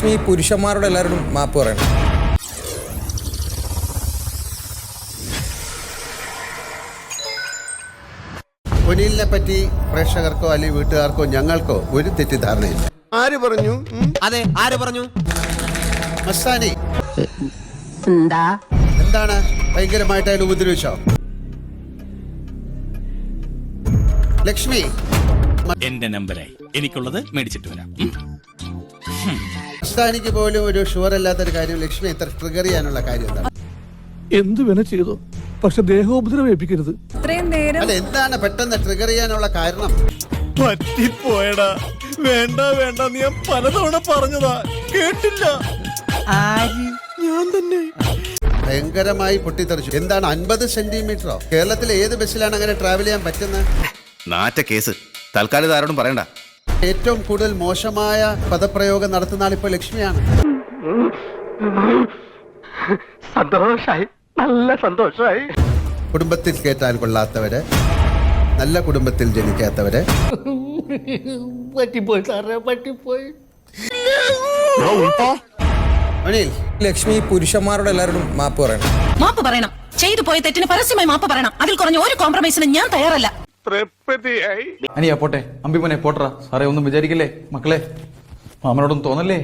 ലക്ഷ്മി പുരുഷന്മാരോട് എല്ലാവരോടും മാപ്പ് പറയണം. ഒനിലിനെ പറ്റി പ്രേക്ഷകർക്കോ അല്ലെങ്കിൽ വീട്ടുകാർക്കോ ഞങ്ങൾക്കോ ഒരു തെറ്റിദ്ധാരണയില്ല. ആര് പറഞ്ഞു? അതെ, ആര് പറഞ്ഞു? മസ്താനി എന്താണ് ഭയങ്കരമായിട്ട് അതിൽ ഉപദ്രവിച്ചോ? ലക്ഷ്മി എന്റെ നമ്പറായി എനിക്കുള്ളത് മേടിച്ചിട്ട് വരാം. മസ്താനിക്ക് പോലും ഒരു ഷുവർ അല്ലാത്തൊരു കാര്യം ലക്ഷ്മി ഇത്ര ട്രിഗർ ചെയ്യാനുള്ള കാര്യം എന്താണ്? എന്ത് വേണ ചെയ്തോ, പക്ഷെ ദേഹോപദ്രവം ഏൽപ്പിക്കരുത്. അല്ല, എന്താണ് പെട്ടെന്ന് ട്രിഗർ ചെയ്യാനുള്ള കാരണം? പറ്റിപ്പോയടാ. വേണ്ട വേണ്ട, നീ ഞാൻ പലതവണ പറഞ്ഞതാ, കേട്ടില്ല. ഞാൻ തന്നെ ഭയങ്കരമായി പൊട്ടിത്തെറിച്ചു. എന്താണ് 50 സെന്റിമീറ്ററോ? കേരളത്തിലെ ഏത് ബസ്സിലാണ് അങ്ങനെ ട്രാവൽ ചെയ്യാൻ പറ്റുന്നത്? നാറ്റ കേസ് തൽക്കാലം ആരോടും പറയണ്ട. ഏറ്റവും കൂടുതൽ മോശമായ പദപ്രയോഗം നടത്തുന്ന ആളിപ്പോ ലക്ഷ്മിയാണ്. സന്തോഷായി, നല്ല സന്തോഷായി. കുടുംബത്തിൽ കേട്ടാൽ കൊള്ളാത്തവര്, നല്ല കുടുംബത്തിൽ ജനിക്കാത്തവര്. പറ്റിപ്പോയി സാറേ, പറ്റിപ്പോയി. അനിൽ, ലക്ഷ്മി പുരുഷന്മാരോട് എല്ലാവരോടും മാപ്പ് പറയണം. മാപ്പ് പറയണം. ചെയ്തു പോയ തെറ്റിന് പരസ്യമായി മാപ്പ് പറയണം. അതിൽ കുറഞ്ഞ ഒരു കോംപ്രമൈസിനും ഞാൻ തയ്യാറല്ല. അനിയാ പോട്ടെ, അമ്പിമോനെ പോട്ടറ. സാറേ ഒന്നും വിചാരിക്കില്ലേ മക്കളെ, മാമനോടൊന്നും തോന്നല്ലേ?